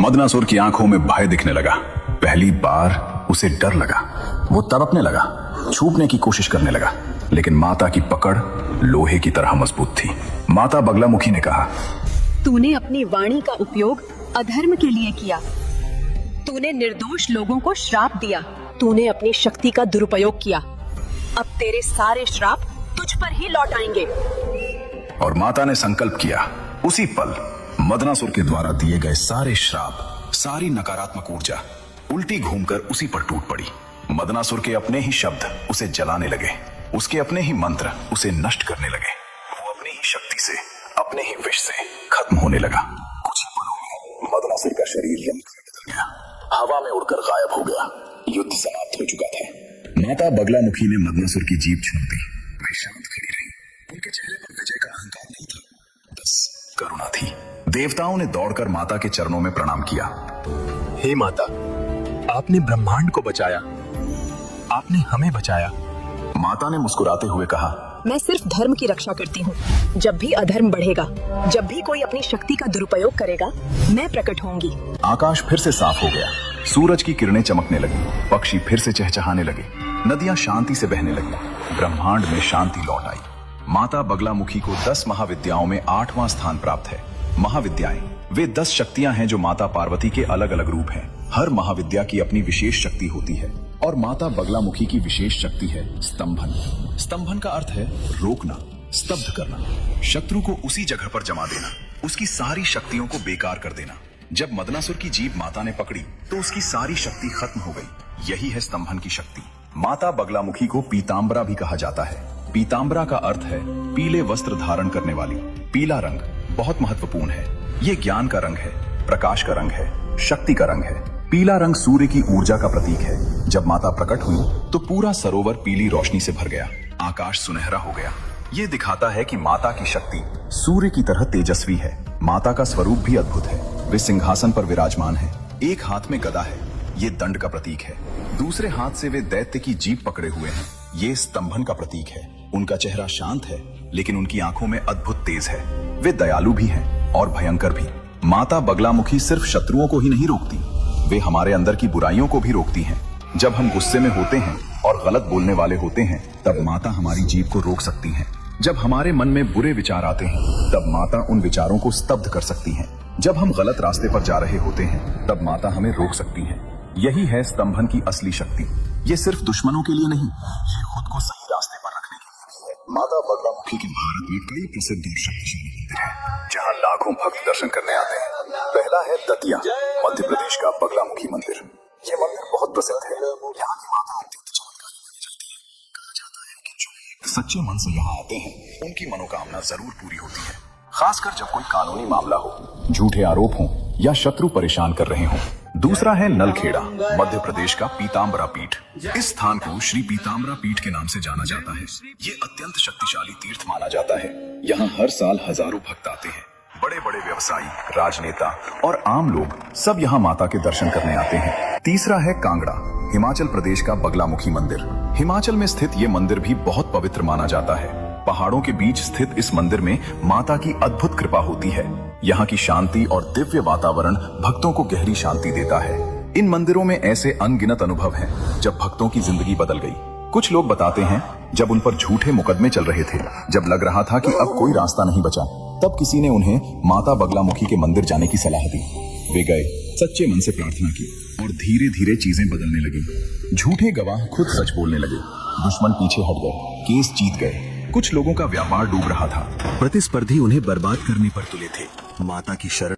मदनासुर की आंखों में भय दिखने लगा। पहली बार उसे डर लगा। वो तड़पने लगा, छूटने की कोशिश करने लगा, लेकिन माता की पकड़ लोहे की तरह मजबूत थी। माता बगलामुखी ने कहा, तूने अपनी वाणी का उपयोग अधर्म के लिए किया। तूने निर्दोष लोगों को श्राप दिया। तूने अपनी शक्ति का दुरुपयोग किया। अब तेरे सारे श्राप तुझ पर ही लौट आएंगे। और माता ने संकल्प किया। उसी पल मदनासुर के द्वारा दिए गए सारे श्राप, सारी नकारात्मक ऊर्जा उल्टी घूमकर उसी पर टूट पड़ी। मदनासुर के अपने ही शब्द उसे जलाने लगे, उसके अपने ही मंत्र उसे नष्ट करने लगे। वो अपनी ही शक्ति से, अपने ही विष से खत्म होने लगा। कुछ ही पलों में मदनासुर का शरीर रंग में बदल गया, हवा में उड़कर गायब हो गया। युद्ध समाप्त हो चुका था। माता बगलामुखी ने मदनासुर की जीभ छोड़ दी। वे शांत खड़ी रही। उनके चेहरे पर विजय का अहंकार नहीं था, बस करुणा थी। देवताओं ने दौड़कर माता के चरणों में प्रणाम किया। हे माता, आपने ब्रह्मांड को बचाया, आपने हमें बचाया। माता ने मुस्कुराते हुए कहा, मैं सिर्फ धर्म की रक्षा करती हूँ। जब भी अधर्म बढ़ेगा, जब भी कोई अपनी शक्ति का दुरुपयोग करेगा, मैं प्रकट होंगी। आकाश फिर से साफ हो गया। सूरज की किरणें चमकने लगी, पक्षी फिर से चहचहाने लगे, नदियां शांति से बहने लगी, ब्रह्मांड में शांति लौट आई। माता बगलामुखी को 10 महाविद्याओं में 8वां स्थान प्राप्त है। महाविद्याएं वे 10 शक्तियां हैं जो माता पार्वती के अलग अलग रूप हैं। हर महाविद्या की अपनी विशेष शक्ति होती है और माता बगलामुखी की विशेष शक्ति है स्तंभन। स्तंभन का अर्थ है रोकना, स्तब्ध करना, शत्रु को उसी जगह पर जमा देना, उसकी सारी शक्तियों को बेकार कर देना। जब मदनासुर की जीभ माता ने पकड़ी तो उसकी सारी शक्ति खत्म हो गई। यही है स्तंभन की शक्ति। माता बगलामुखी को पीतांबरा भी कहा जाता है। पीतांबरा का अर्थ है पीले वस्त्र धारण करने वाली। पीला रंग बहुत महत्वपूर्ण है। ये ज्ञान का रंग है, प्रकाश का रंग है, शक्ति का रंग है। पीला रंग सूर्य की ऊर्जा का प्रतीक है। जब माता प्रकट हुई तो पूरा सरोवर पीली रोशनी से भर गया, आकाश सुनहरा हो गया। ये दिखाता है कि माता की शक्ति सूर्य की तरह तेजस्वी है। माता का स्वरूप भी अद्भुत है। वे सिंहासन पर विराजमान है। एक हाथ में गदा है, ये दंड का प्रतीक है। दूसरे हाथ से वे दैत्य की जीभ पकड़े हुए हैं, ये स्तंभन का प्रतीक है। उनका चेहरा शांत है, लेकिन उनकी आंखों में अद्भुत तेज है। वे दयालु भी हैं और भयंकर भी। माता बगलामुखी सिर्फ शत्रुओं को ही नहीं रोकती, वे हमारे अंदर की बुराइयों को भी रोकती हैं। जब हम गुस्से में होते हैं और गलत बोलने वाले होते हैं, तब माता हमारी जीभ को रोक सकती हैं। जब हमारे मन में बुरे विचार आते हैं, तब माता उन विचारों को स्तब्ध कर सकती हैं। जब हम गलत रास्ते पर जा रहे होते हैं, तब माता हमें रोक सकती हैं। यही है स्तंभन की असली शक्ति। ये सिर्फ दुश्मनों के लिए नहीं, ये खुद को सही रास्ते पर रखने के लिए है। माता बगलामुखी के भारत में कई प्रसिद्ध और शक्तिशाली मंदिर हैं, जहाँ लाखों भक्त दर्शन करने आते हैं। पहला है दतिया, मध्य प्रदेश का बगलामुखी मंदिर। ये मंदिर बहुत प्रसिद्ध है। यहाँ की माता अत्यंत चमत्कारी मानी जाती है। कहा जाता है कि जो सच्चे मन से यहाँ आते हैं, उनकी मनोकामना जरूर पूरी होती है। खासकर जब कोई कानूनी मामला हो, झूठे आरोप हों या शत्रु परेशान कर रहे हों। दूसरा है नलखेड़ा, मध्य प्रदेश का पीतांबरा पीठ। इस स्थान को श्री पीतांबरा पीठ के नाम से जाना जाता है। ये अत्यंत शक्तिशाली तीर्थ माना जाता है। यहाँ हर साल हजारों भक्त आते हैं। बड़े बड़े व्यवसायी, राजनेता और आम लोग सब यहाँ माता के दर्शन करने आते हैं। तीसरा है कांगड़ा, हिमाचल प्रदेश का बगलामुखी मंदिर। हिमाचल में स्थित ये मंदिर भी बहुत पवित्र माना जाता है। पहाड़ों के बीच स्थित इस मंदिर में माता की अद्भुत कृपा होती है। यहाँ की शांति और दिव्य वातावरण भक्तों को गहरी शांति देता है। इन मंदिरों में ऐसे अनगिनत अनुभव हैं जब भक्तों की जिंदगी बदल गई। कुछ लोग बताते हैं जब उन पर झूठे मुकदमे चल रहे थे, जब लग रहा था कि अब कोई रास्ता नहीं बचा, तब किसी ने उन्हें माता बगलामुखी के मंदिर जाने की सलाह दी। वे गए, सच्चे मन से प्रार्थना की और धीरे धीरे चीजें बदलने लगी। झूठे गवाह खुद सच बोलने लगे, दुश्मन पीछे हट गए, केस जीत गए। कुछ लोगों का व्यापार डूब रहा था, प्रतिस्पर्धी उन्हें बर्बाद करने पर तुले थे। माता की शरण